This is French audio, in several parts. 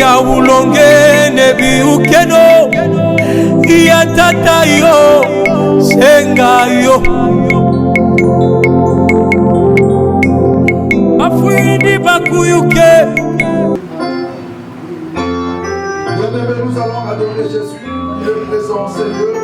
ya ulonge nebi ukeno ya tata yo senga yo afwindi bakuyuke. Bien-aimés, nous allons adorer Jésus, il est présent, Seigneur.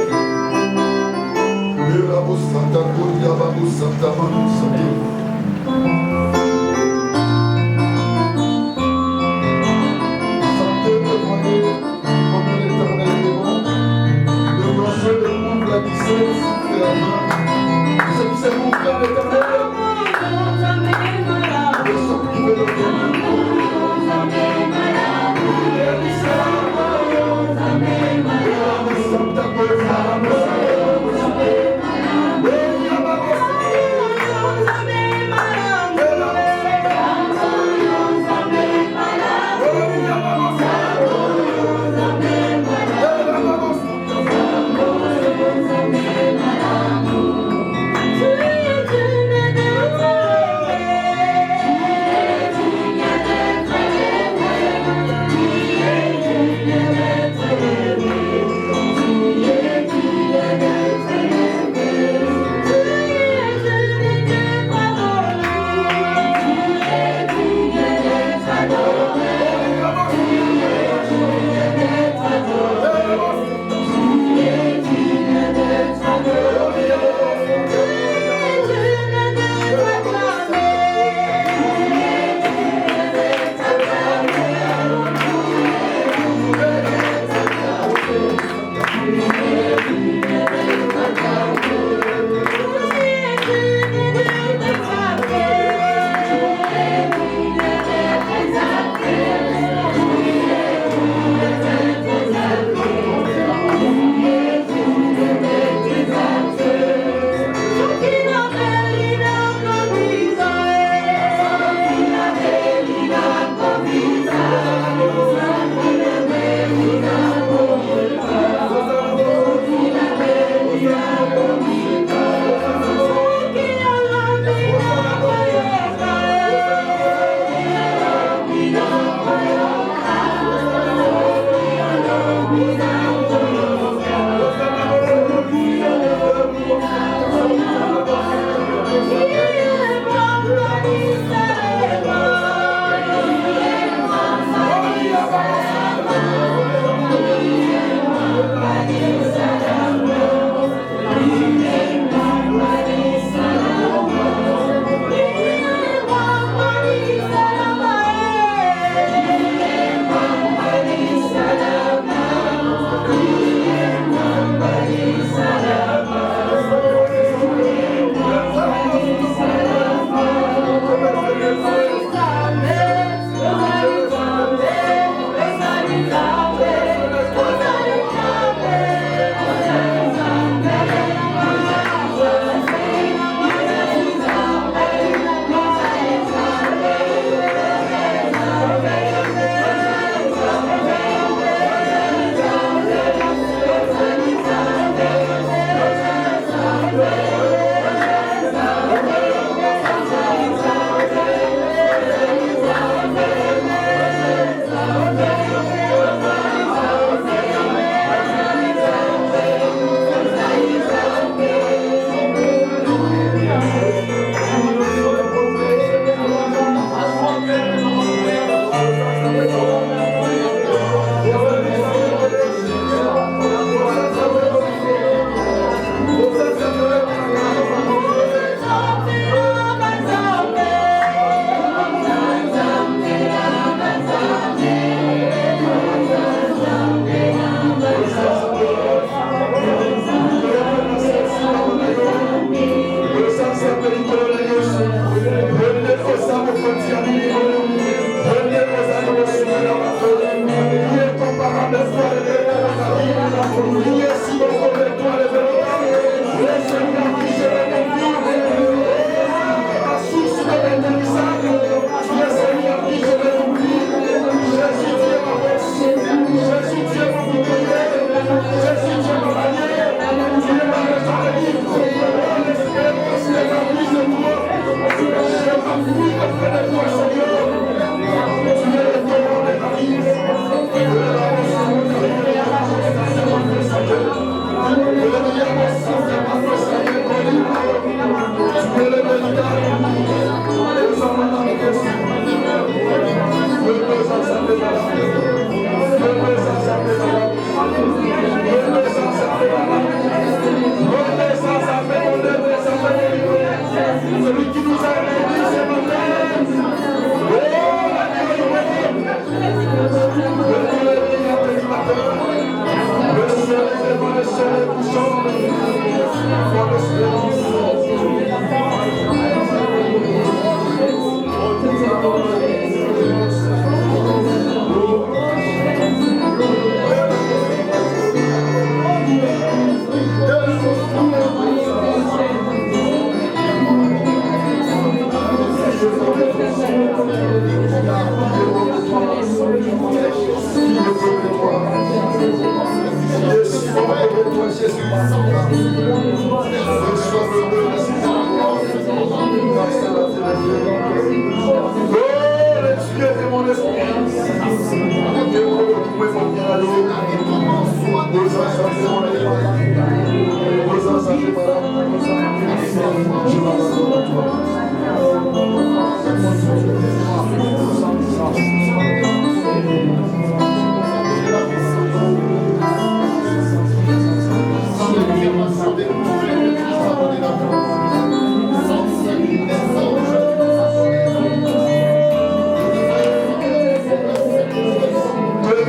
pour toi, Jésus. Sois heureux, grâce à la télévision. Oh, l'esprit de mon esprit. Que vous retrouvez mon bien à l'eau. Vous en sentez mon esprit. Vous en sentez madame. Je m'abandonne à toi.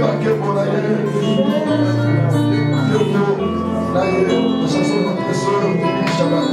La chanson de notre sœur Shabbat.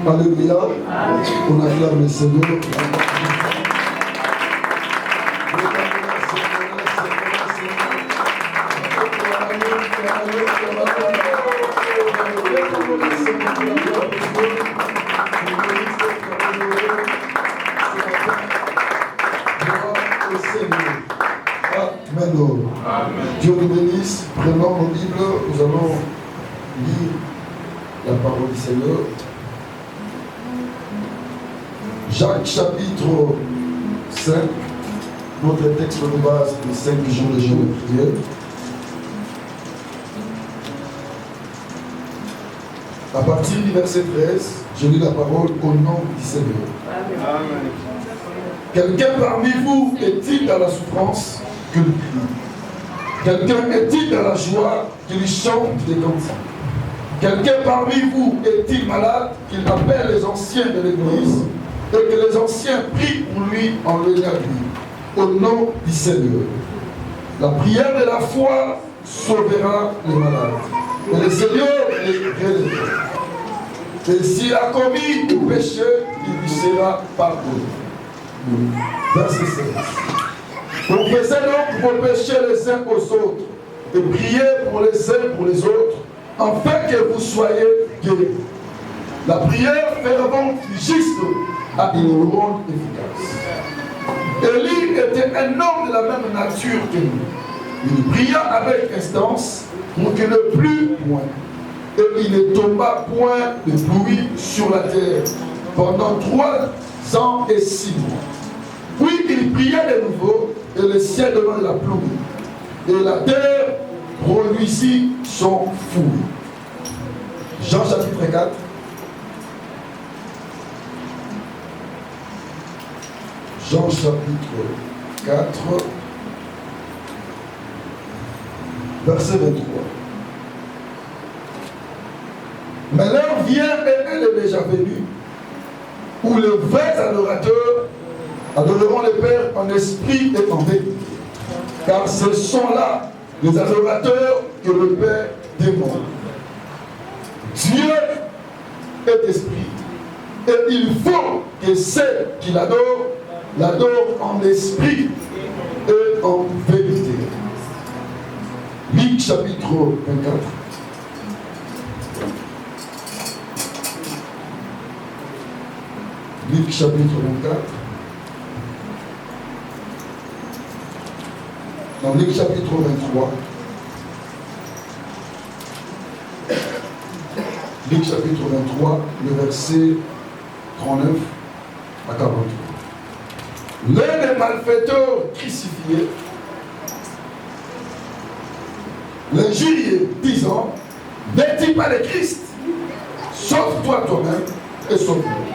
Alléluia. On acclame le Seigneur. Amen. Dieu nous bénisse. Prenons nos Bibles. Nous allons lire la parole du Seigneur. Jacques chapitre 5, notre texte de base des 5 jours de jeûne et prière. À partir du verset 13, je lis la parole au nom du Seigneur. Amen. Quelqu'un parmi vous est-il dans la souffrance que le crie? Quelqu'un est-il dans la joie qu'il chante des cantiques? Quelqu'un parmi vous est-il malade qu'il appelle les anciens de l'église et que les anciens prient pour lui en l'énergie au nom du Seigneur? La prière de la foi sauvera les malades et le Seigneur les relèvera. Et s'il a commis du péché, il lui sera pardonné. Verset 16. Confessez donc vos péchés les uns aux autres et priez pour les uns pour les autres, afin que vous soyez guéris. La prière fervente du juste a une grande efficace. Élie était un homme de la même nature que nous. Il pria avec instance pour qu'il ne plût point. Et il ne tomba point de pluie sur la terre pendant 3 ans et 6 mois. Puis il pria de nouveau, et le ciel donna la pluie, et la terre produisit son fruit. Jean chapitre 4. Jean chapitre 4, verset 23. Mais l'heure vient, et elle est déjà venue, où les vrais adorateurs adoreront le Père en esprit et en vérité. Car ce sont là les adorateurs que le Père demande. Dieu est esprit. Et il faut que ceux qui l'adorent en esprit et en vérité. Luc chapitre 24. Luc chapitre 24. Dans Luc chapitre 23. Luc chapitre 23, le verset 39 à 43. L'un des malfaiteurs crucifiés l'injuriait, disant: n'est-il pas le Christ? Sauve-toi toi-même et sauve-nous.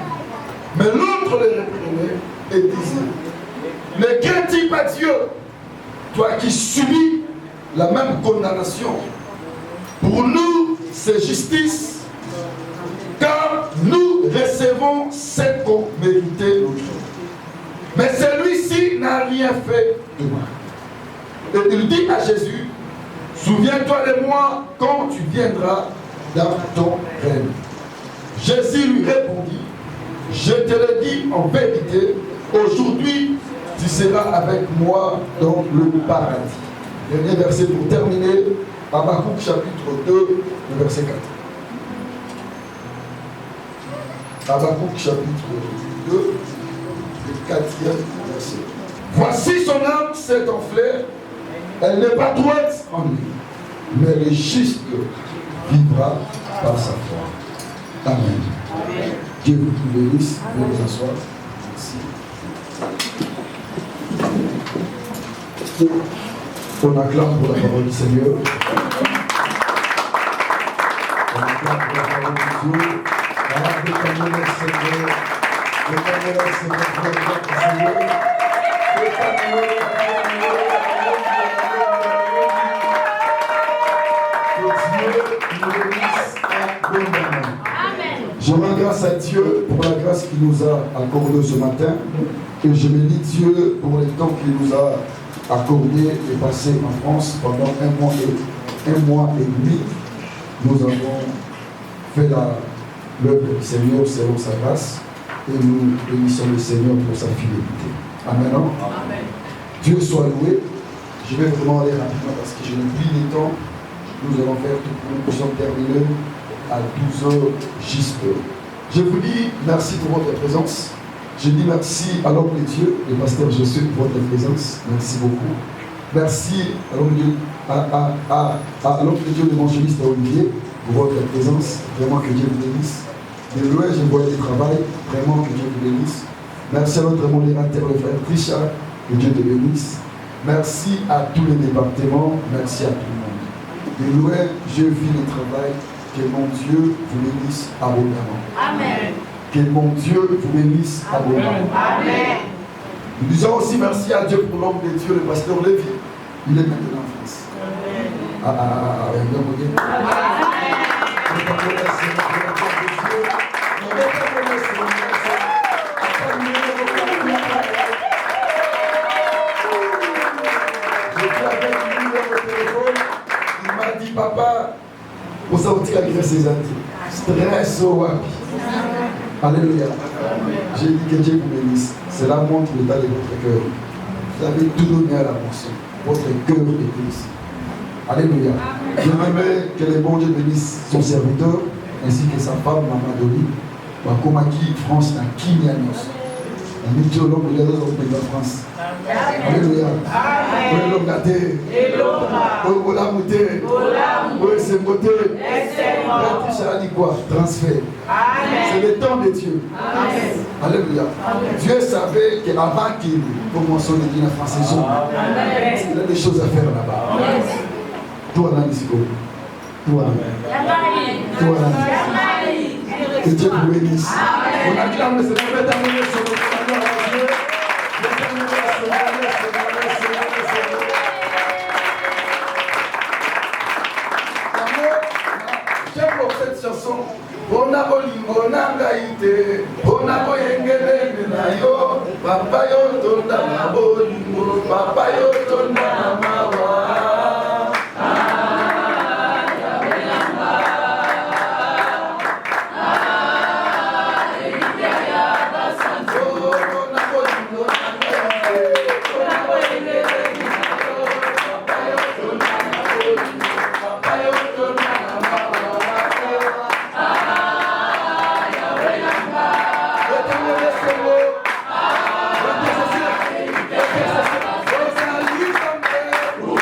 Mais l'autre le réprimait et disait: ne crains-tu pas Dieu, toi qui subis la même condamnation? Pour nous, c'est justice, car nous recevons ce qu'on méritait l'autre. Mais celui-ci n'a rien fait de mal. Et il dit à Jésus: souviens-toi de moi quand tu viendras dans ton règne. Jésus lui répondit: je te le dis en vérité, aujourd'hui tu seras avec moi dans le paradis. Dernier verset pour terminer, Habakkuk chapitre 2, le verset 4. Habakkuk chapitre 2, le 4e verset. Voici son âme s'est enflée, elle n'est pas droite en lui, mais le juste vivra par sa foi. Amen. Amen. Dieu vous bénisse, vous vous asseoir. Merci. On acclame pour la parole du Seigneur. On acclame pour la parole de Dieu. Acclamez le Seigneur. Acclamez le Seigneur pour la gloire du Seigneur. Je rends grâce à Dieu pour la grâce qu'il nous a accordée ce matin. Et je bénis Dieu pour le temps qu'il nous a accordé et passé en France pendant un mois et demi. Nous avons fait l'œuvre du Seigneur selon sa grâce. Et nous bénissons le Seigneur pour sa fidélité. Amen. Amen. Dieu soit loué. Je vais vraiment aller rapidement parce que je n'ai plus de temps. Nous allons faire tout pour que nous puissions terminer à 12h juste. Je vous dis merci pour votre présence. Je dis merci à l'homme de Dieu, le pasteur Josué, pour votre présence. Merci beaucoup. Merci à l'homme de Dieu, l'évangéliste Olivier, pour votre présence. Vraiment que Dieu vous bénisse. De loin, je vois le travail. Vraiment que Dieu vous bénisse. Merci à notre modérateur, le frère Richard. Que Dieu te bénisse. Merci à tous les départements. Merci à tout le monde. De loin, je vis le travail. Que mon Dieu vous bénisse abondamment. Amen. Que mon Dieu vous bénisse abondamment. Amen. Nous disons aussi merci à Dieu pour l'homme de Dieu, le pasteur Lévi. Il est maintenant en France. Il m'a dit, papa, pour sortir avec ses amis, stress au wapi. Alléluia. J'ai dit que Dieu vous bénisse. Cela montre l'état de votre cœur. Vous avez tout donné à la portion. Votre cœur est béni. Alléluia. J'aimerais que les bons Dieu bénissent son serviteur ainsi que sa femme, Maman Doli. Wakomaki, France, na Kinyanos. La mythologue de l'autre pays de France. Alléluia. Alléluia. Transfert. C'est le temps de Dieu. Alléluia. Dieu savait qu'avant qu'il commence à dire la française, il a des choses à faire là-bas. Toi, là, ici, toi, que Dieu vous bénisse. On acclame le Seigneur. J'aime cette chanson. On a bolingo nangaite, on a boyengele na yo, papa yo tonda na bolingo, papa yo tonda na mawa. Oh,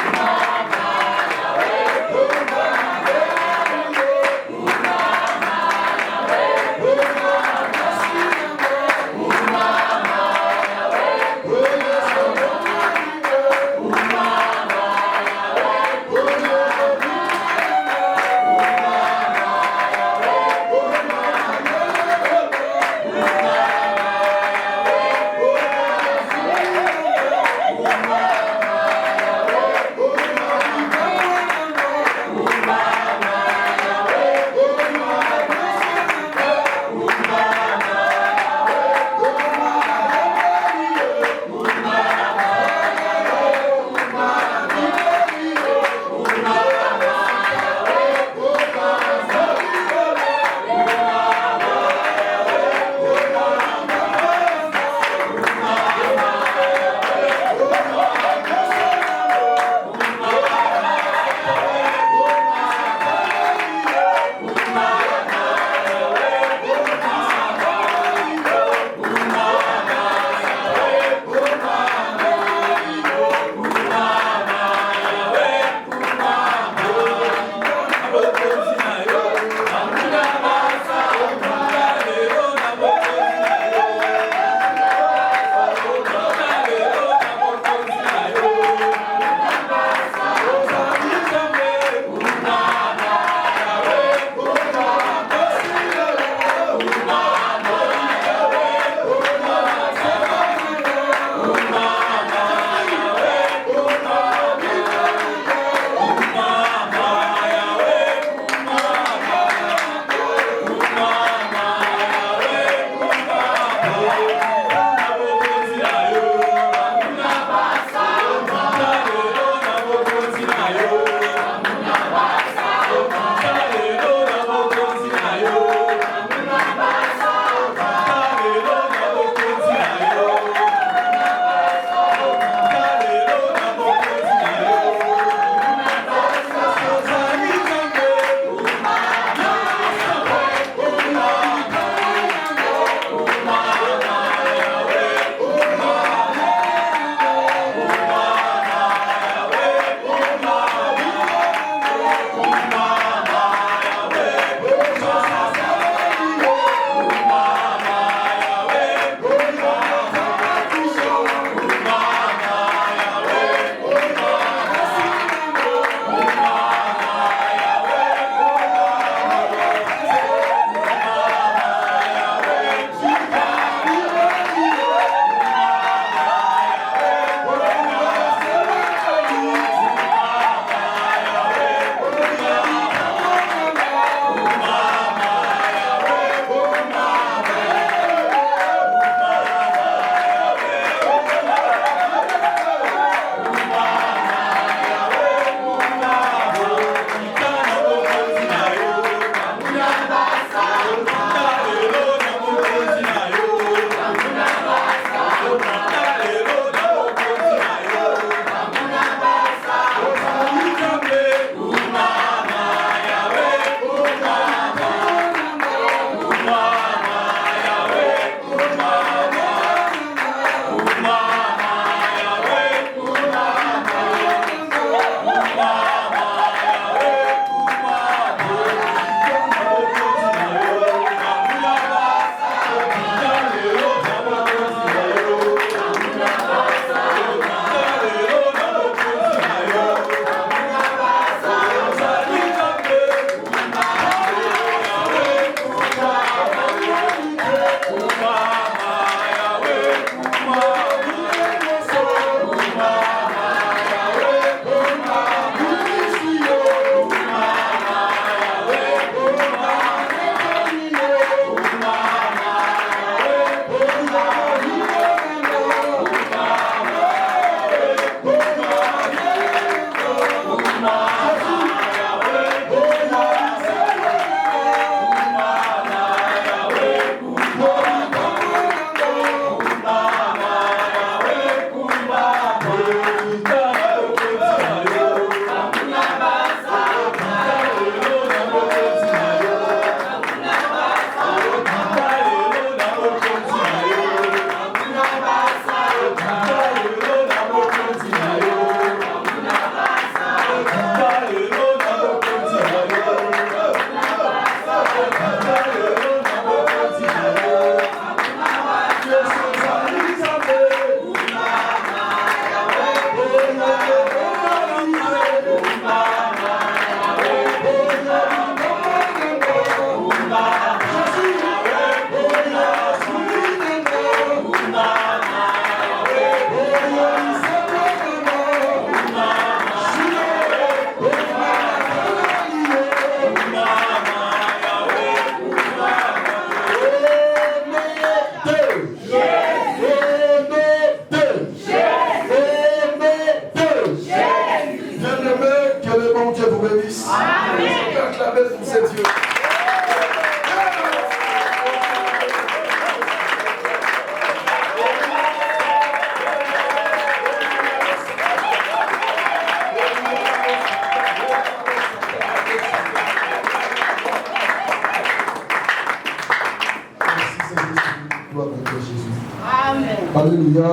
Alléluia.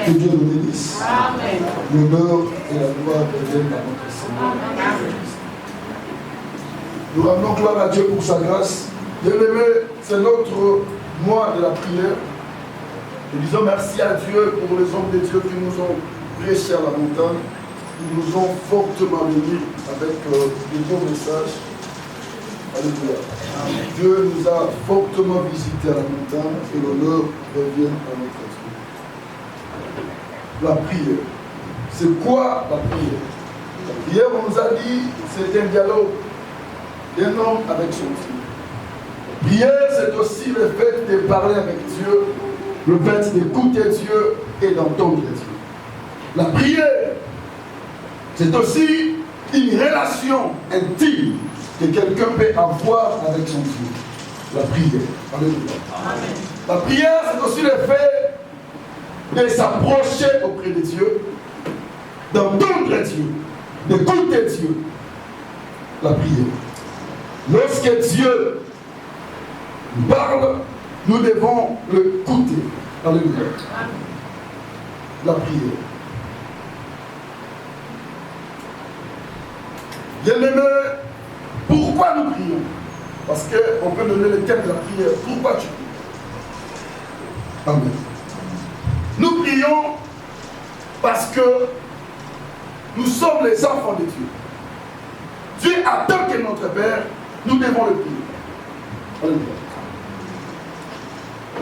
Que Dieu nous bénisse. L'honneur et la gloire reviennent à notre Seigneur. Nous rendons gloire à Dieu pour sa grâce. Bien-aimés, c'est notre mois de la prière. Nous disons merci à Dieu pour les hommes de Dieu qui nous ont prêché à la montagne. Ils nous ont fortement bénis avec de beaux messages. Alléluia. Dieu nous a fortement visités à la montagne et l'honneur revient à notre Dieu. La prière. C'est quoi la prière? La prière, on nous a dit, c'est un dialogue d'un homme avec son Dieu. La prière, c'est aussi le fait de parler avec Dieu, le fait d'écouter Dieu et d'entendre Dieu. La prière, c'est aussi une relation intime que quelqu'un peut avoir avec son Dieu. La prière. Alléluia. Amen. La prière, c'est aussi le fait de s'approcher auprès de Dieu, d'entendre Dieu, d'écouter Dieu. La prière. Lorsque Dieu nous parle, nous devons l'écouter. Alléluia. La prière. Bien-aimés, pourquoi nous prions? Parce qu'on peut donner le thème de la prière. Pourquoi tu pries? Amen. Nous prions parce que nous sommes les enfants de Dieu. Dieu attend que notre Père, nous devons le prier. Alléluia.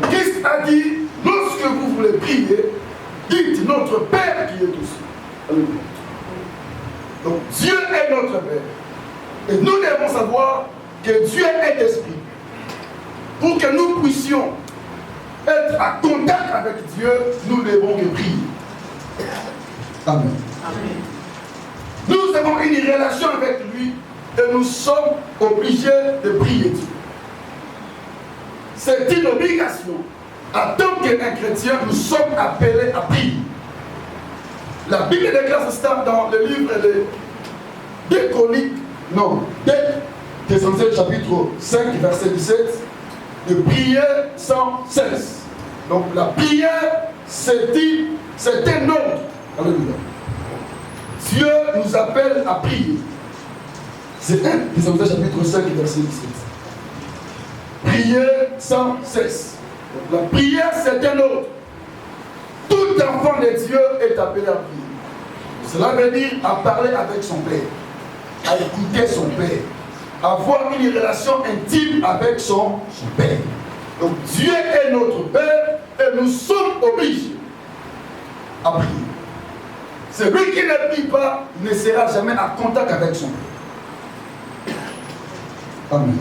Christ a dit, lorsque vous voulez prier, dites notre Père qui est au ciel. Alléluia. Donc Dieu est notre Père. Et nous devons savoir que Dieu est esprit. Pour que nous puissions être en contact avec Dieu, nous devons le prier. Amen. Amen. Nous avons une relation avec lui et nous sommes obligés de prier Dieu. C'est une obligation. En tant qu'un chrétien, nous sommes appelés à prier. La Bible déclare cela dans le livre des Chroniques, non, des chapitre 5, verset 17, de prier sans cesse. Donc la prière, c'est un ordre. Alléluia. Dieu nous appelle à prier. C'est 1 Thessaloniciens chapitre 5, verset 17. Prier sans cesse. Donc, la prière, c'est un ordre. Tout enfant de Dieu est appelé à prier. Cela veut dire à parler avec son Père, à écouter son Père, à avoir une relation intime avec son Père. Donc Dieu est notre Père et nous sommes obligés à prier. Celui qui ne prie pas ne sera jamais en contact avec son Père. Amen.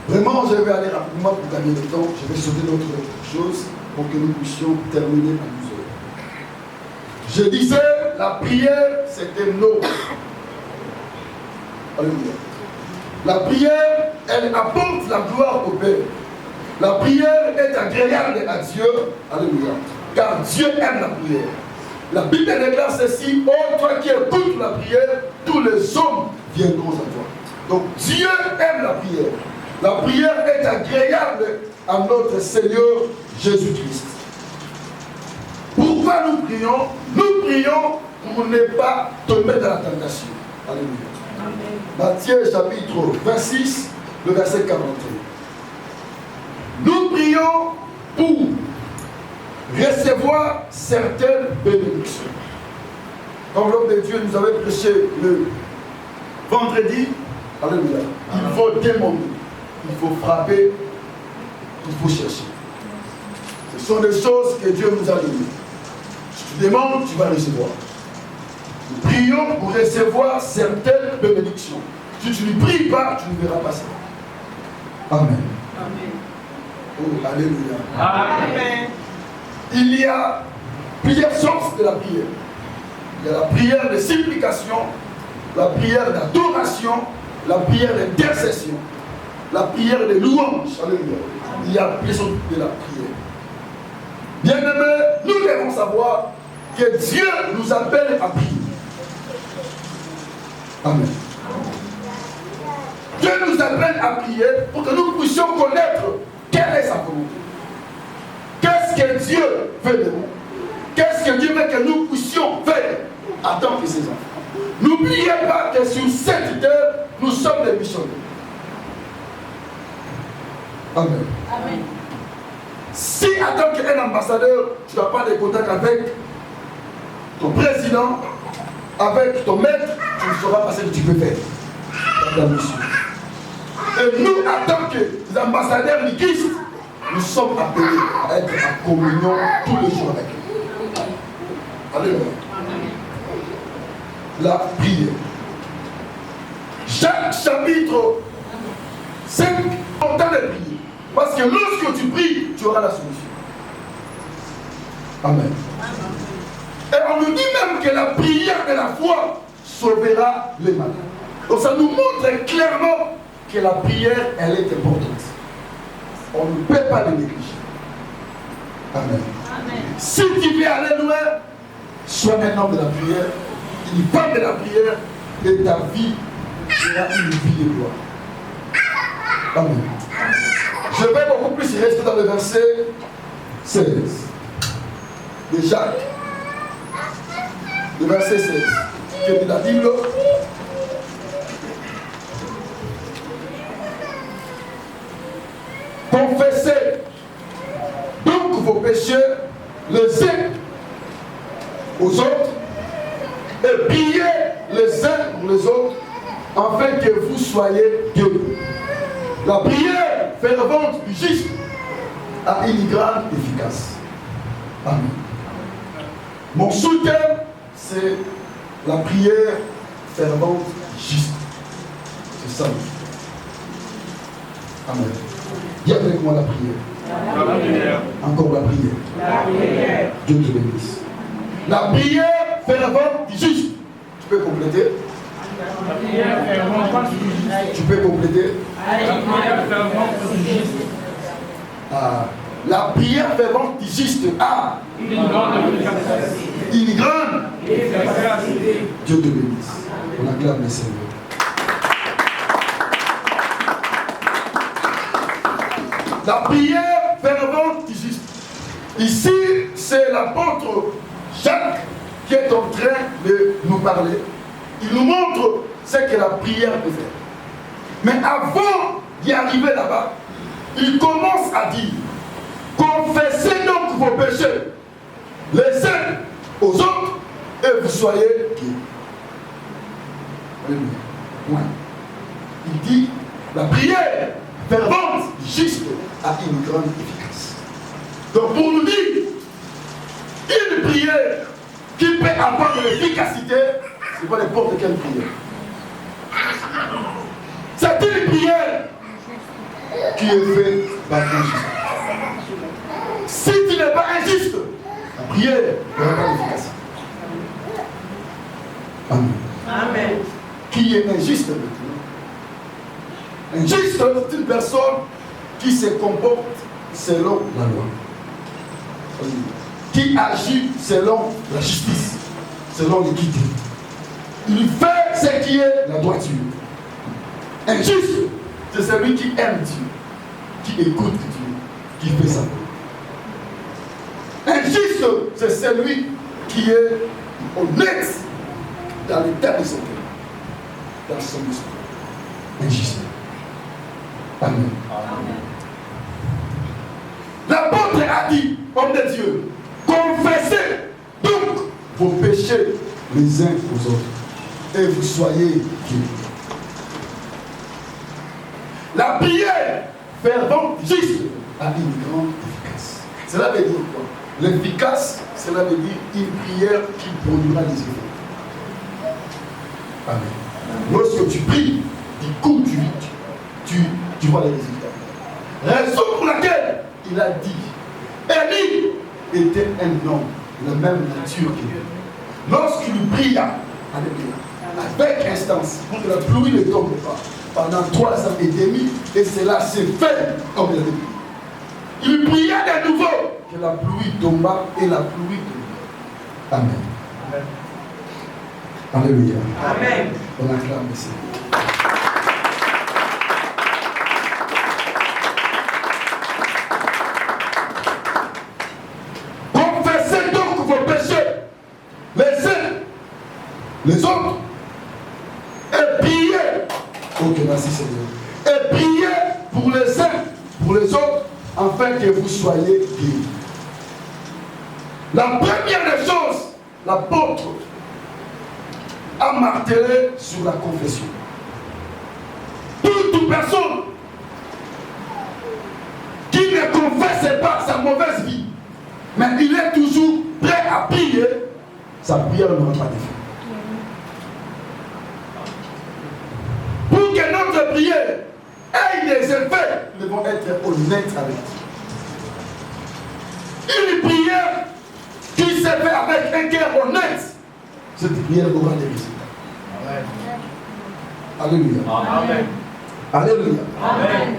Vraiment, je vais aller rapidement pour gagner le temps. Je vais sauter d'autres choses pour que nous puissions terminer à 12 heures. Je disais, la prière, c'est un ordre. Alléluia. La prière, elle apporte la gloire au Père. La prière est agréable à Dieu. Alléluia. Car Dieu aime la prière. La Bible déclare ceci: oh, toi qui écoutes la prière, tous les hommes viendront à toi. Donc Dieu aime la prière. La prière est agréable à notre Seigneur Jésus-Christ. Pourquoi nous prions? Nous prions pour ne pas tomber dans la tentation. Alléluia. Amen. Matthieu chapitre 26, le verset 41. Nous prions pour recevoir certaines bénédictions. Comme l'homme de Dieu nous avait prêché le vendredi, alléluia, il faut demander, il faut frapper, il faut chercher. Ce sont des choses que Dieu nous a données. Si tu demandes, tu vas recevoir. Nous prions pour recevoir certaines bénédictions. Si tu ne pries pas, tu ne verras pas ça. Amen. Amen. Oh, alléluia. Amen. Il y a plusieurs sortes de la prière. Il y a la prière de supplication, la prière d'adoration, la prière d'intercession, la prière de louange. Alléluia. Il y a plusieurs sortes de la prière. Bien-aimés, nous devons savoir que Dieu nous appelle à prier. Amen. Dieu nous appelle à prier pour que nous puissions connaître quelle est sa volonté. Qu'est-ce Qu'est-ce que Dieu veut de nous? Qu'est-ce que Dieu veut que nous puissions faire en tant que ses enfants? N'oubliez pas que sur cette terre, nous sommes des missionnaires. Amen. Amen. Si en tant qu'un ambassadeur, tu n'as pas de contact avec ton président, avec ton maître, tu ne sauras pas ce que tu peux faire dans la mission. Et nous, en tant qu'ambassadeurs de Christ, nous sommes appelés à être en communion tous les jours avec eux. Alléluia. La prière. Jacques chapitre 5, on t'a de prier. Parce que lorsque tu pries, tu auras la solution. Amen. Et on nous dit même que la prière de la foi sauvera les malades. Donc ça nous montre clairement que la prière, elle est importante. On ne peut pas le négliger. Amen. Amen. Si tu veux aller loin, sois un homme de la prière, une femme de la prière, et ta vie sera une vie de gloire. Amen. Je vais beaucoup plus rester dans le verset 16 de Jacques. Le verset 16. Qui est de la Bible. Confessez donc vos péchés les uns aux autres et priez les uns pour les autres afin que vous soyez guéris. La prière fervente du juste a une grande efficace. Amen. Mon sous-thème, c'est la prière fervente du juste. C'est ça. Amen. Dis avec moi la prière. La prière. Encore la prière. La prière. Dieu te bénisse. La prière fervente du juste. Tu peux compléter. La prière fervente du juste. Tu peux compléter. La prière fervente du juste. Ah, la prière fervente du juste a Une grande efficacité. une grande. Efficacité. Dieu te bénisse. On acclame le Seigneur. La prière fervente du juste. Ici, c'est l'apôtre Jacques qui est en train de nous parler. Il nous montre ce que la prière peut faire. Mais avant d'y arriver là-bas, il commence à dire: confessez donc vos péchés les uns aux autres et vous soyez guéris. Alléluia. Ouais. Il dit: la prière fervente, juste, a une grande efficace. Donc pour nous dire, une prière qui peut avoir de l'efficacité, c'est pas n'importe quelle prière. C'est une prière qui est faite par un juste. Si tu n'es pas injuste, la prière n'aura pas d'efficacité. Amen. Amen. Qui est injuste avec nous? Injuste, c'est une personne qui se comporte selon la loi, qui agit selon la justice, selon l'équité. Il fait ce qui est la droiture. Injuste, c'est celui qui aime Dieu, qui écoute Dieu, qui fait sa loi. Injuste, c'est celui qui est honnête dans l'état de son cœur, dans son esprit. Injuste. Amen. L'apôtre a dit, homme de Dieu, confessez donc vos péchés les uns aux autres et vous soyez guéris. La prière fervente juste a une grande efficace. Cela veut dire quoi? L'efficace, cela veut dire une prière qui produira des effets. Amen. Lorsque tu pries, du coup tu vois les résultats. Raison pour laquelle il a dit, Élie était un homme de la même nature que lui. Lorsqu'il pria avec instance pour que la pluie ne tombe pas pendant 3 ans et demi, et cela s'est fait comme il avait dit. Il pria de nouveau que la pluie tomba et la pluie tomba. Amen. Alléluia. Amen. On acclame le Seigneur. les autres et priez. Ok, merci Seigneur. Et priez pour les uns, pour les autres, afin que vous soyez guéris. La première des choses, l'apôtre a martelé sur la confession. Toute personne qui ne confesse pas sa mauvaise vie, mais il est toujours prêt à prier, sa prière n'aura pas d'effet. Pour que notre prière ait des effets, nous devons être honnêtes avec Dieu. Une prière qui se fait avec un cœur honnête, cette prière aura des résultats. Alléluia. Amen. Alléluia. Amen.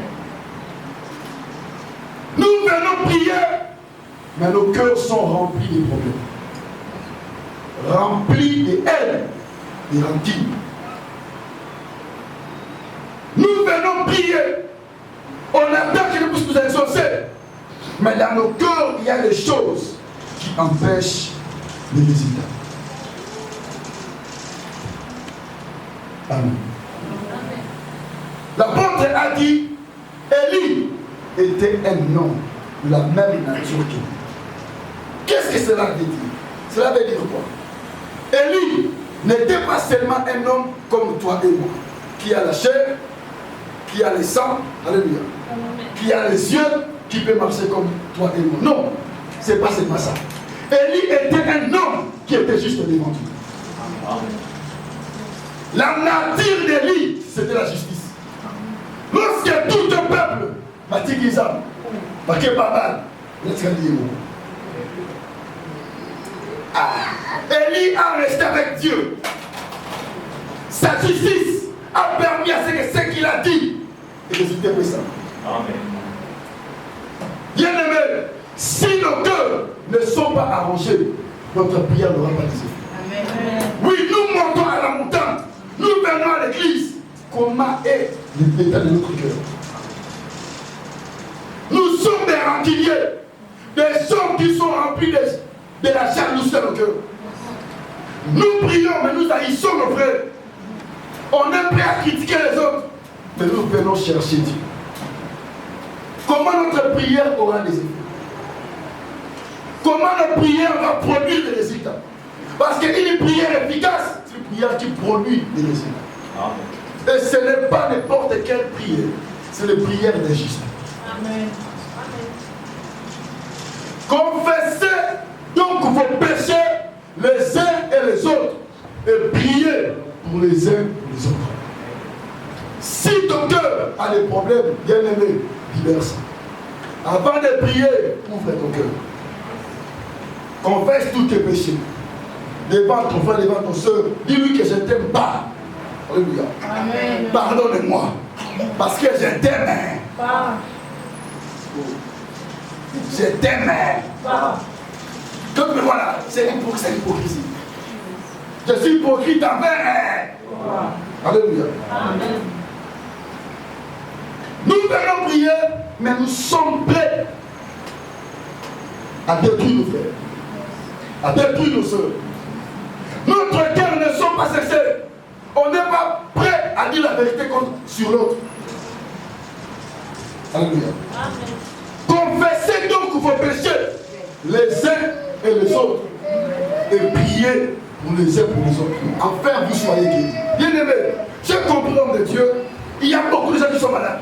Nous venons prier, mais nos cœurs sont remplis de problèmes. Remplis de haine, de rancune. Nous venons prier. On attend que nous puissions nous exaucer. Mais dans nos cœurs, il y a des choses qui empêchent les résultats. Amen. L'apôtre a dit, Élie était un homme de la même nature que nous. Qu'est-ce que cela veut dire? Cela veut dire quoi? Élie n'était pas seulement un homme comme toi et moi, qui a la chair, qui a le sang, alléluia, qui a les yeux, qui peut marcher comme toi et moi. Non, c'est pas seulement ça. Élie était un homme qui était juste devant Dieu. La nature d'Élie, c'était la justice. Lorsque tout le peuple m'a dit qu'ils ont, parce que pas mal, Élie a resté avec Dieu. Sa justice a permis à ce qu'il a dit et résulter puissant. Amen. Bien-aimés, si nos cœurs ne sont pas arrangés, notre prière n'aura pas d'effet. Oui, nous montons à la montagne, nous venons à l'église. Comment est l'état de notre cœur? Nous sommes des rancuniers, des hommes qui sont remplis de la jalousie dans nos cœurs. Nous prions, mais nous haïssons nos frères. On est prêt à critiquer les autres, mais nous venons chercher Dieu. Comment notre prière aura des effets? Comment notre prière va produire des résultats? Parce qu'une prière efficace, c'est une prière qui produit des résultats. Amen. Et ce n'est pas n'importe quelle prière, c'est les prières des justes. Amen. Confessez donc vos péchés les uns et les autres et priez pour les uns et les autres. Si ton cœur a des problèmes, bien-aimé, libère ça. Avant de prier, ouvre ton cœur. Confesse tous tes péchés. Devant ton frère, devant ton soeur, dis-lui que je ne t'aime pas. Alléluia. Amen. Pardonne-moi. Parce que je t'aime. Je t'aime. Donc voilà, c'est l'hypocrisie. Je suis hypocrite envers. Alléluia. Amen. Nous venons prier, mais nous sommes prêts à détruire nos frères, à détruire nos soeurs. Notre cœur ne sont pas sincères. On n'est pas prêt à dire la vérité sur l'autre. Alléluia. Confessez donc vos péchés, les uns et les autres, et priez pour les uns pour les autres. Enfin, vous soyez guéris. Bien-aimés, je comprends de Dieu, il y a beaucoup de gens qui sont malades.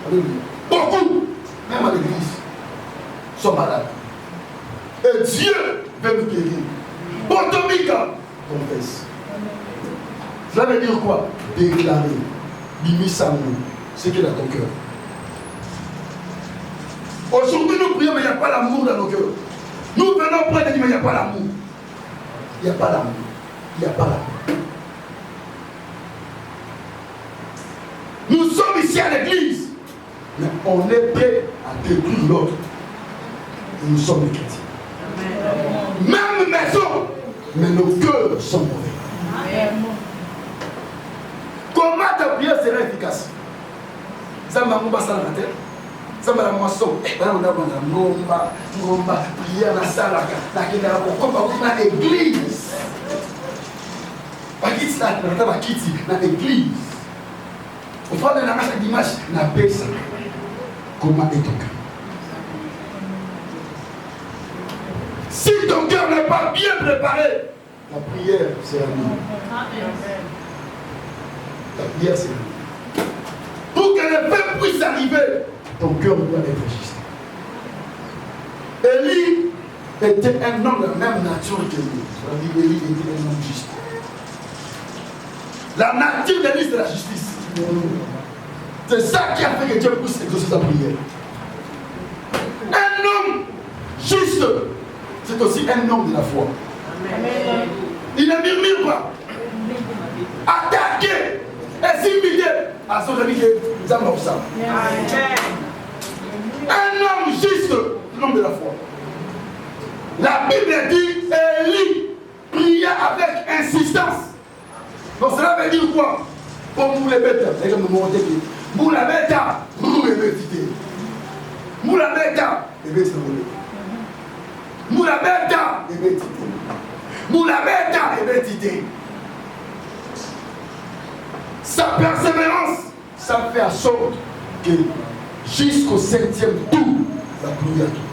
Alléluia. Beaucoup, même à l'église, sont malades. Et Dieu veut nous guérir. Potomika, confesse. Cela veut dire quoi? Déclarer, l'imisamou, ce qu'il a dans ton cœur. Aujourd'hui, nous prions, mais il n'y a pas l'amour dans nos cœurs. Nous venons près de dire, mais il n'y a pas l'amour. Il n'y a pas l'amour. Il n'y a pas l'amour. Nous sommes ici à l'église, mais on est prêt à détruire l'autre. Et nous sommes des chrétiens. Même maison, mais nos cœurs sont mauvais. Comment ta prière sera efficace? Ça m'a mis ça dans la tête. Ça m'a moisson. Ngomba, prière dans la salle, comme dans l'église. Bakiti là, dans Bakiti, dans l'église. Au fond de la marche dimanche, na paix ça. Comment est ton cœur? Si ton cœur n'est pas bien préparé, la prière c'est la nuit. La prière c'est la nuit. Pour que le peuple puisse arriver, ton cœur doit être juste. Élie était un homme de la même nature que lui. La Bible, Élie était un homme juste. La nature d'Élie, c'est la justice. C'est ça qui a fait que Dieu puisse exaucer sa prière. Un homme juste, c'est aussi un homme de la foi. Amen. Il ne murmure pas. Attaquer et s'imiter à son ami qui est ça. Un homme juste, un homme de la foi. La Bible dit Élie pria avec insistance. Donc cela veut dire quoi? Pour nous les bêtes, c'est comme nous montrer que nous la bête, nous les bêtes. Nous la bête, les bêtes sont volées. Nous la bête, les bêtes. Nous la bête, les bêtes. Sa persévérance, ça fait en sorte que jusqu'au 7e tour, la pluie a tout.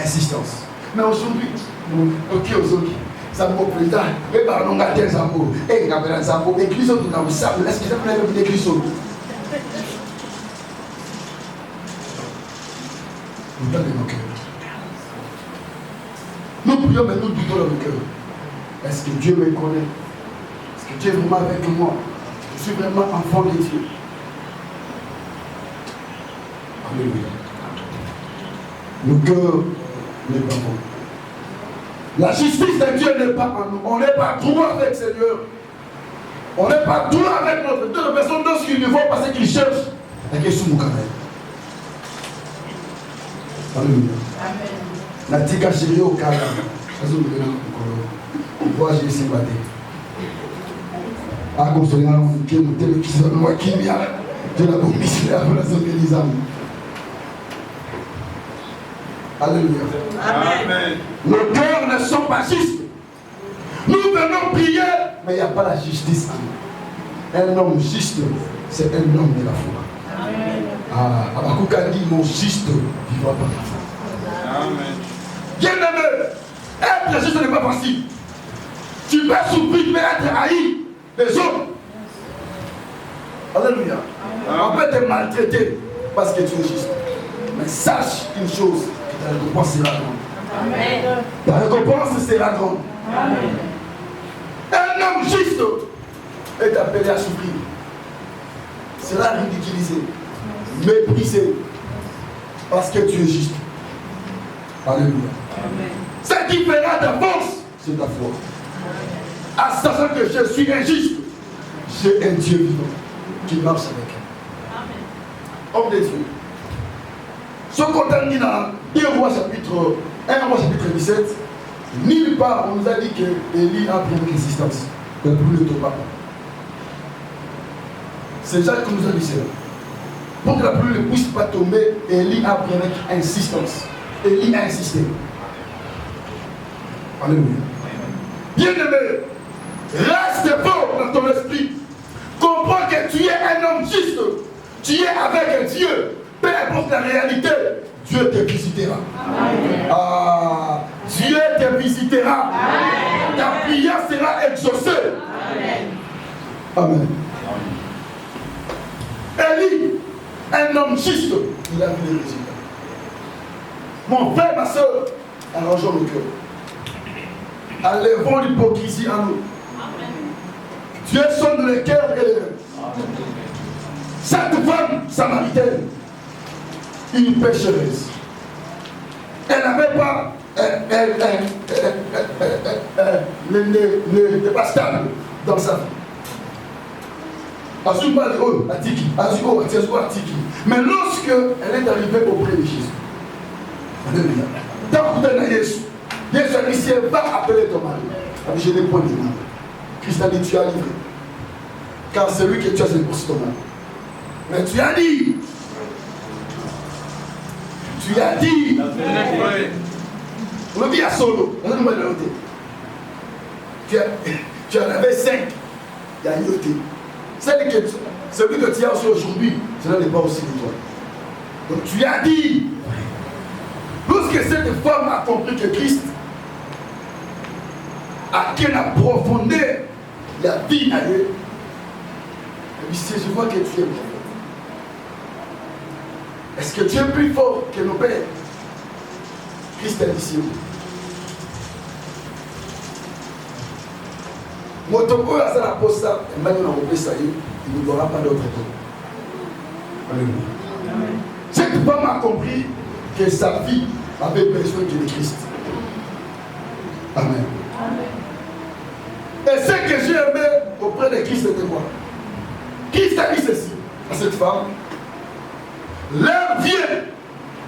Insistance. Mais aujourd'hui, ok, aujourd'hui, ça me plaît. Mais pardon, on a tel zambo. Et on a tel zambo. L'église, on a un sable. Est-ce que ça peut être l'église? Nous donnons nos cœurs. Nous prions, mais nous doutons dans nos cœurs. Est-ce que Dieu me connaît? Est-ce que Dieu est vraiment avec moi? Je suis vraiment enfant de Dieu. Alléluia. Nos cœurs n'est pas bon. La justice de Dieu n'est pas en nous. On n'est pas droit avec le Seigneur. On n'est pas droit avec notre Dieu. Les personnes dans ce qu'ils vont parce qu'ils cherchent la question de Moukane. Alléluia. Amen. La tika chérie au Kala. Pourquoi j'ai essayé de battre? Ah, comme ça, on a un qui est moi qui vient de la commission à la zone des âmes. Alléluia. Amen. Nos cœurs ne sont pas justes. Nous venons prier, mais il n'y a pas la justice en nous. Un homme juste, c'est un homme de la foi. Amen. Ah, Abakouk a dit, mon juste vivra par la foi. Amen. Bien-aimé, être juste n'est pas facile. Tu peux souffrir, tu peux être haï des hommes. Alléluia. On peut te maltraiter parce que tu es juste. Mais sache une chose. Ta récompense sera grande. Amen. Ta récompense sera grande. Amen. Un homme juste est appelé à souffrir. Sera ridiculisé, méprisé, parce que tu es juste. Alléluia. Amen. Ce qui fera ta force, c'est ta foi. À sachant que je suis injuste, j'ai un Dieu vivant qui marche avec elle. Homme de Dieu. Ce qu'on a dit dans 1 Roi chapitre 17, nulle part on nous a dit que Élie a pris une résistance. Le plus ne tombe pas. C'est Jacques qui nous a dit cela. Pour que la pluie ne puisse pas tomber, Élie a pris avec insistance. Élie a insisté. Alléluia. Bien-aimé, reste fort dans ton esprit. Comprends que tu es un homme juste. Tu es avec un Dieu. Peu importe la réalité, Dieu te visitera. Amen. Ah, Dieu te visitera. Amen. Ta prière sera exaucée. Amen. Amen. Élie, un homme juste, il a vu les résultats. Mon frère, ma soeur, arrangeons le cœur. Enlevons l'hypocrisie en nous. Amen. Dieu sonne le cœur et les lèvres. Cette femme samaritaine, une pécheresse. Elle n'avait pas n'était pas stable dans sa vie. Mais lorsque elle est arrivée auprès de Jésus, alléluia. Jésus a dit, si elle va appeler ton mari, je n'ai point de mal. Christ a dit, tu as livré. Car celui que tu as, c'est pour ton mari. Mais tu as dit, on le dit à solo, tu en avais 5. Il y a yoté. Celui que tu as aussi aujourd'hui, cela n'est pas aussi de toi. Donc tu as dit, lorsque cette femme a compris que Christ a quelle profondeur la vie à Dieu, elle dit, je vois que tu es prophète. Est-ce que tu es plus fort que nos pères? Christ a dit si oui. Motoko a ça la pose ça, et maintenant on a ça il ne n'aura pas d'autre temps. Alléluia. Cette femme a compris que sa vie avait besoin de Christ. Amen. Et ce que j'ai aimé auprès de Christ, c'était quoi? Christ a dit ceci à cette femme. L'heure vient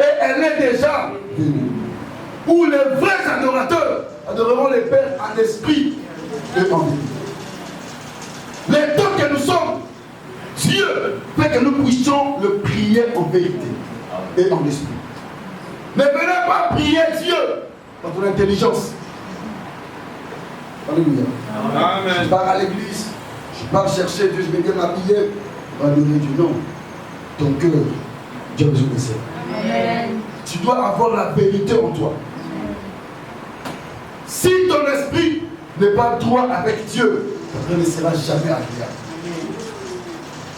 et elle est déjà venue. Où les vrais adorateurs adoreront les Pères en esprit et en vie. Les temps que nous sommes, Dieu fait que nous puissions le prier en vérité et en esprit. Ne venez pas prier Dieu par ton intelligence. Alléluia. Amen. Je pars à l'église, je pars chercher Dieu, je vais bien m'habiller, je vais donner du nom. Ton cœur, Dieu a besoin de ça. Tu dois avoir la vérité en toi. Si ton esprit n'est pas droit avec Dieu, ton cœur ne sera jamais agréable.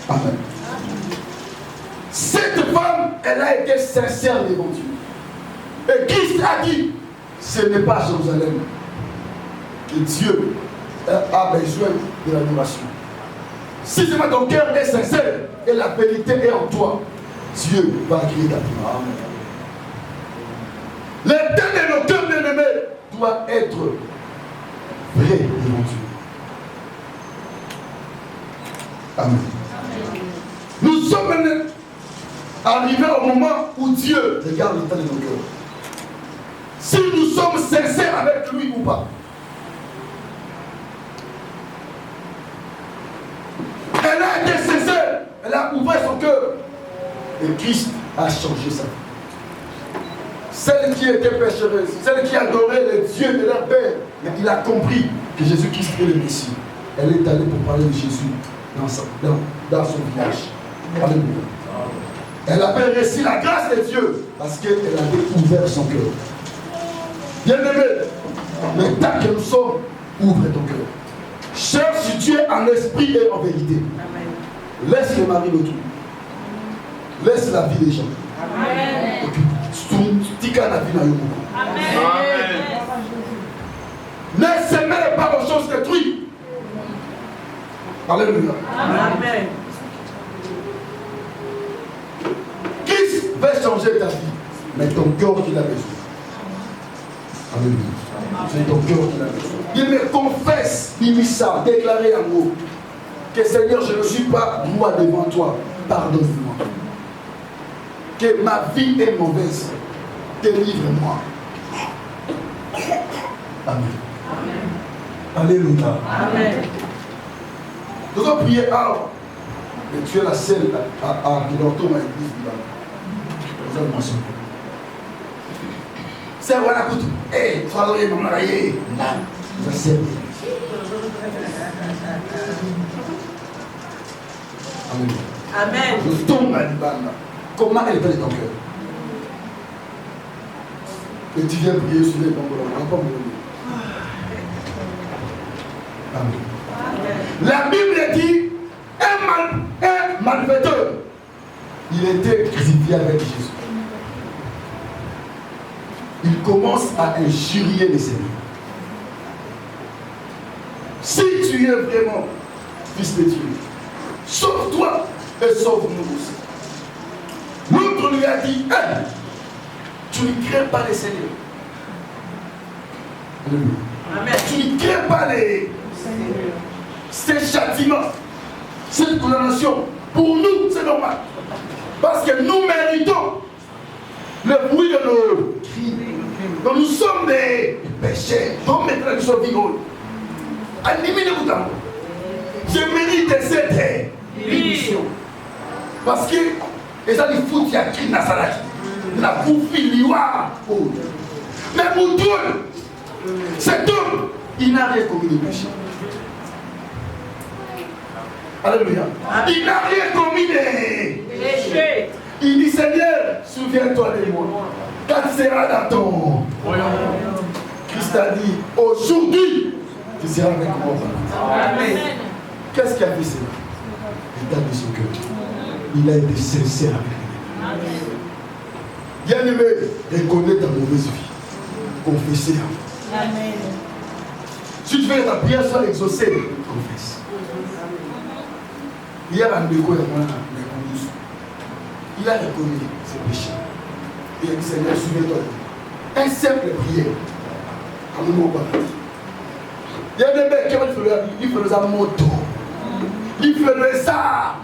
Amen. Cette femme, elle a été sincère devant Dieu. Et Christ a dit, ce n'est pas à Jérusalem que Dieu a besoin de l'adoration. Si seulement ton cœur est sincère et la vérité est en toi, Dieu va accueillir ta prière. L'état de nos cœurs bien-aimés doit être vrai devant Dieu. Amen. Nous sommes arrivés au moment où Dieu regarde l'état de nos cœurs. Si nous sommes sincères avec lui ou pas. Elle a été sincère, elle a ouvert son cœur. Et Christ a changé sa vie. Celle qui était péchereuse, celle qui adorait les dieux de leur père, mais il a compris que Jésus-Christ est le Messie. Elle est allée pour parler de Jésus dans son village. Alléluia. Elle avait reçu la grâce de Dieu parce qu'elle avait ouvert son cœur. Bien-aimé, maintenant que nous sommes, ouvre ton cœur. Cherche Dieu en esprit et en vérité. Amen. Laisse le mari autour. Laisse la vie des gens. Amen. Et puis, Amen. Ne s'aimez pas aux choses détruites. Alléluia. Amen. Christ va changer ta vie, mais ton cœur qu'il a besoin. Alléluia. C'est ton cœur qu'il a besoin. Il me confesse, Mimissa, déclaré en haut, que Seigneur, je ne suis pas moi devant toi. Pardonne-moi. Que ma vie est mauvaise. Délivre-moi. Amen. Amen. Alléluia. Amen. Nous allons prier alors. Et tu es la seule à Kiloto, ma église. Nous allons mentionner. C'est voilà, écoute. Hé, tu vas donner mon marié. Je sais. Amen. Amen. Je tombe à l'Iban. Comment elle fait ton cœur? Et tu viens prier sur les bambous. Amen. La Bible dit un malfaiteur, il était crucifié avec Jésus. Il commence à injurier les Seigneurs. Si tu es vraiment fils de Dieu, sauve-toi et sauve-nous aussi. L'autre lui a dit, hey, tu ne crains pas les Seigneurs. Amen. Tu ne crains pas ces châtiments, cette condamnation. Pour nous, c'est normal. Parce que nous méritons le bruit de nos crimes. Donc nous sommes des pécheurs. Donc maintenant nous sommes vivants. Animez-vous dans moi. Je mérite cette émission. Parce que les gens ils foutent, il y a qui dans sa vie. La bouffe, il y a. Mais mon Dieu, cet homme il n'a rien commis de péché. Alléluia. Il n'a rien commis de péché. Il dit Seigneur, souviens-toi de moi. Quand tu seras dans ton royaume, Christ a dit aujourd'hui, tu seras avec moi. Amen. Qu'est-ce qui a fait cela? L'état de son cœur. Il a été sincère avec lui. Bien-aimé, reconnais ta mauvaise vie. Confessez. Amen. Si tu veux que ta prière soit exaucée, confesse. Hier, un déco, il a reconnu ses péchés. Il a dit Seigneur, souviens-toi. Un simple prière. À un moment paradis. Il y a des mecs qui font ça moto. Il fait ça.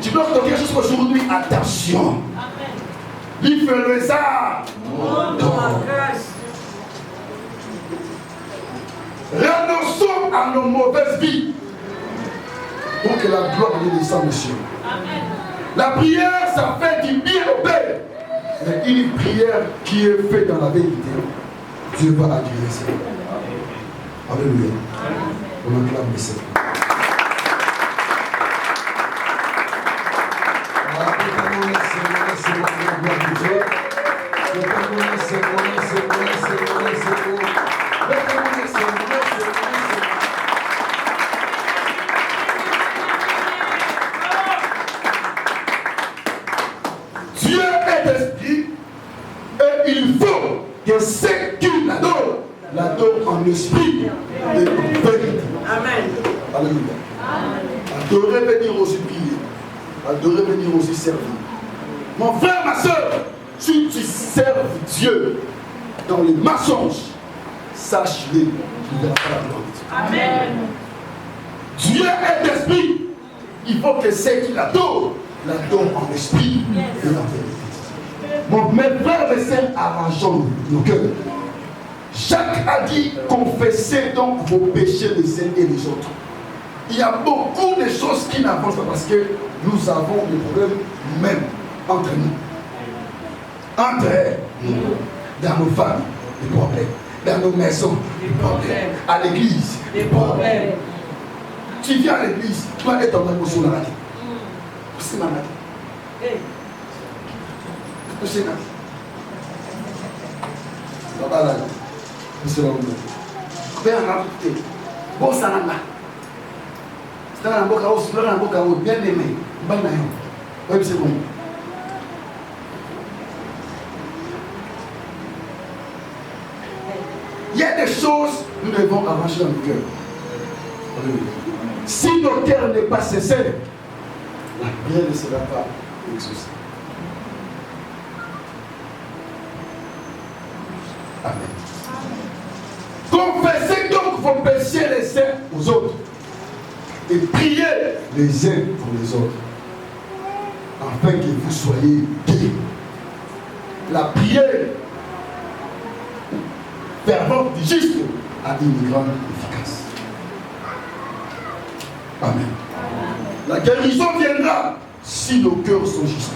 Tu dois te dire jusqu'à aujourd'hui, attention. Il fait ça. Renonçons à nos mauvaises vies pour que la gloire de descende, monsieur. La prière, ça fait du bien au Père. Mais une prière qui est faite dans la vérité, Dieu va agir ça. Alléluia. On acclame le Seigneur. Dieu est esprit et il faut que ceux qui l'adorent en esprit et en vérité. Amen. Alléluia. Adorer veut dire aussi prier. Adorer veut dire aussi servir. Mon frère, ma soeur, si tu serves Dieu dans les mensonges, sache-le, tu ne verras pas la gloire de Dieu. Amen. Dieu est esprit. Il faut que ceux qui l'adorent en esprit et en vérité. Mes frères et sœurs, arrangeons nos cœurs. Jacques a dit confessez donc vos péchés les uns et les autres. Il y a beaucoup de choses qui n'avancent pas parce que nous avons des problèmes même entre nous. Entre nous, dans nos familles, des problèmes. Dans nos maisons, des problèmes. À l'église, des problèmes. Tu viens à l'église, tu vas être en train de se la rater. C'est ma raté. C'est ma raté. Voilà. C'est là où on est. Bon, ça n'a pas. C'est un beau bien aimé. Oui, c'est bon. Il y a des choses que nous devons arranger dans nos cœurs. Si nos cœurs n'est pas sincère, la prière ne sera pas exaucée. Amen. Confessez donc vos péchés les uns aux autres et priez les uns pour les autres afin que vous soyez guéris. La prière fervente du juste a une grande efficace. Amen. La guérison viendra si nos cœurs sont justes.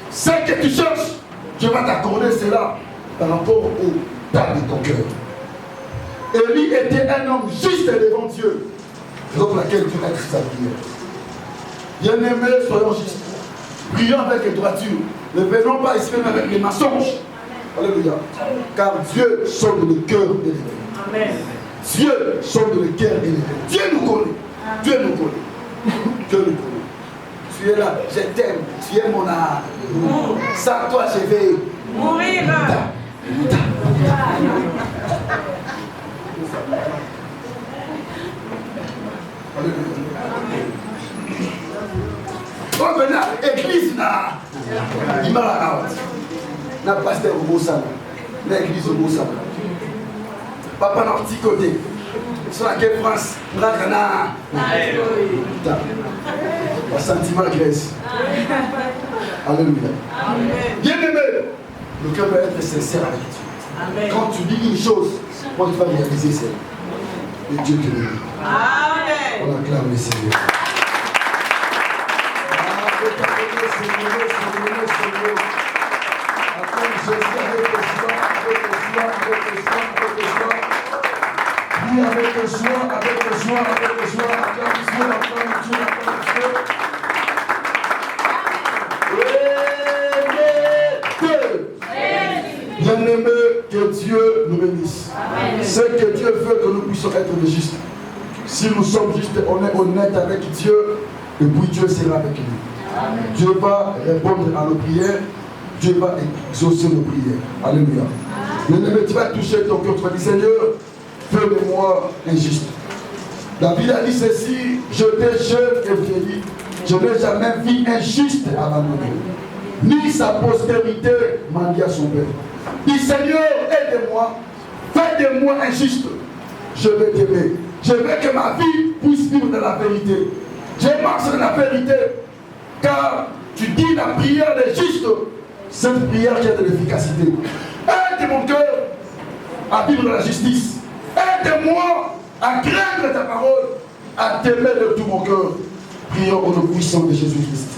Ce que tu cherches, Dieu va t'accorder cela par rapport au tas de ton cœur. Élie était un homme juste devant Dieu, raison pour laquelle Dieu a écrit sa prière. Bien-aimés, soyons justes. Prions avec droiture. Ne venons pas ici même avec les mensonges. Alléluia. Car Dieu sonde le cœur et les cœurs. Amen. Dieu sonde le cœur et les cœurs. Dieu nous connaît. Dieu nous connaît. Dieu nous connaît. Tu es là, je t'aime, tu es mon âme. Sans toi, je vais mourir. Oh, maintenant, l'église n'a il m'a la n'a pasteur au Bossana, l'église au Bossana. Papa n'a petit côté. Sur laquelle France, Brakana, un sentiment de Grèce. Alléluia. Bien-aimé, le cœur doit être sincère avec Dieu. Amen. Quand tu dis une chose, quand tu vas réaliser celle. Et Dieu te le dit. Amen. On acclame le Seigneur. Seigneur. joie, acclame Dieu. Bien-aimés, que Dieu nous bénisse. C'est que Dieu veut que nous puissions être justes. Si nous sommes justes, on est honnête avec Dieu, et puis Dieu sera avec nous. Amen. Dieu va répondre à nos prières, Dieu va exaucer nos prières. Alléluia. Bien-aimé, tu vas toucher ton cœur, tu vas dire, Seigneur, fais de moi injuste. David a dit ceci, j'étais jeune et vieilli, je n'ai jamais vu injuste abandonné, ni sa postérité m'a dit à son père. Dis Seigneur, aide-moi, fais de moi injuste, je vais t'aimer. Je veux que ma vie puisse vivre dans la vérité. Je marche dans la vérité, car tu dis la prière des justes, cette prière qui a de l'efficacité. Aide mon cœur à vivre dans la justice. Aide-moi à craindre ta parole, à t'aimer de tout mon cœur. Prions au nom puissant de Jésus-Christ.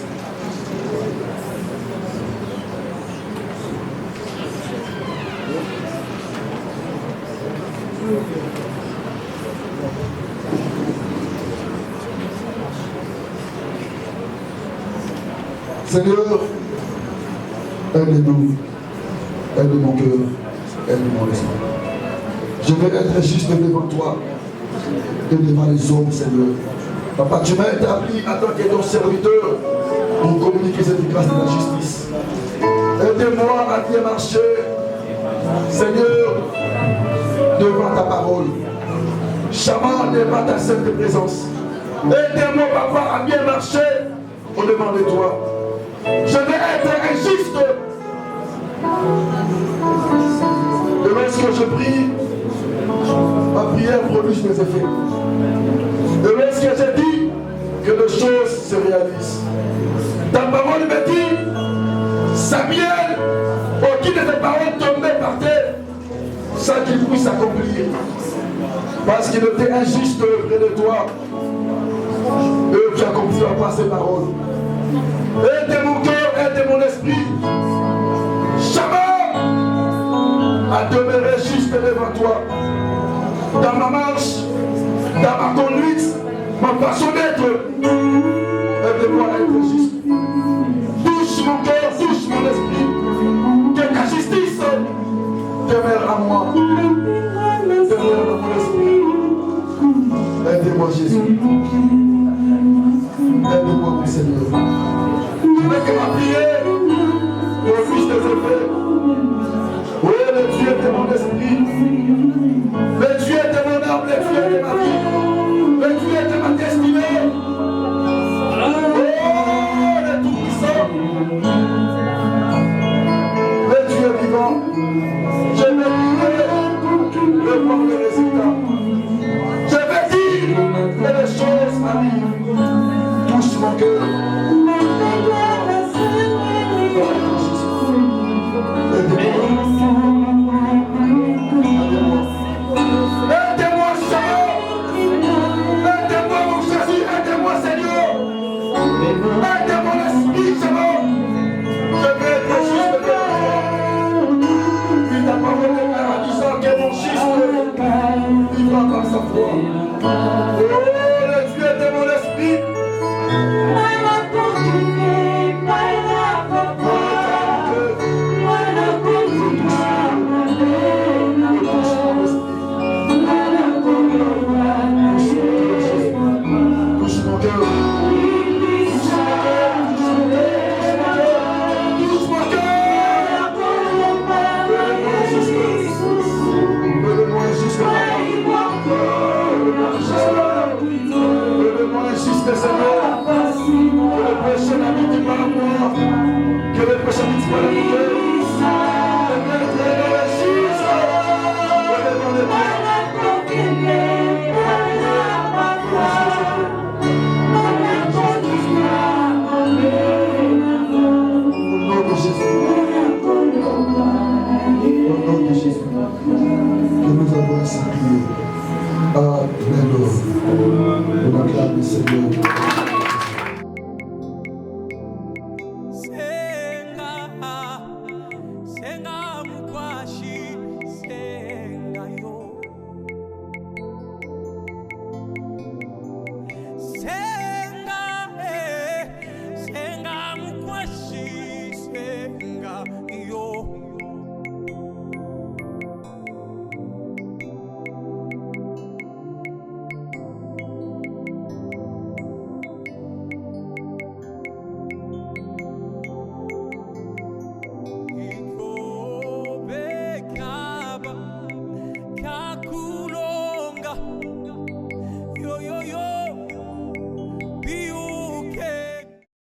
Seigneur, aide-nous, aide mon cœur, aide mon esprit. Je vais être juste devant toi et devant les hommes, Seigneur. Papa, tu m'as établi en tant que ton serviteur pour communiquer cette grâce de la justice. Aide-moi à bien marcher, Seigneur, devant ta parole. Chamant devant ta sainte présence. Aide-moi, Papa, à bien marcher au-devant de toi. Je vais être injuste. Et lorsque je prie, ma prière produit mes effets. Et lorsque je dis que les choses se réalisent, ta parole me dit, Samuel, au guide de tes paroles tombées par terre, sans qu'il puisse accomplir. Parce qu'il était injuste près de toi. Et tu accompliras pas ces paroles. Aide mon cœur, aide mon esprit. Jamais à demeurer juste devant toi. Dans ma marche, dans ma conduite, ma façon d'être. Aide-moi à être juste. Touche mon cœur, touche mon esprit. Que ta justice demeure à moi. Demeure dans mon esprit. Aide-moi Jésus. Aide-moi mon Seigneur. Je veux que ma prière produise des effets. Oui, le Dieu de mon esprit, le Dieu de mon âme, le Dieu de ma vie, le Dieu de ma destinée. Oh, le Tout-Puissant, le Dieu vivant. Je vais prier le voir le résultat. Je vais dire que les choses arrivent. Touche mon cœur. Aide-moi. yo.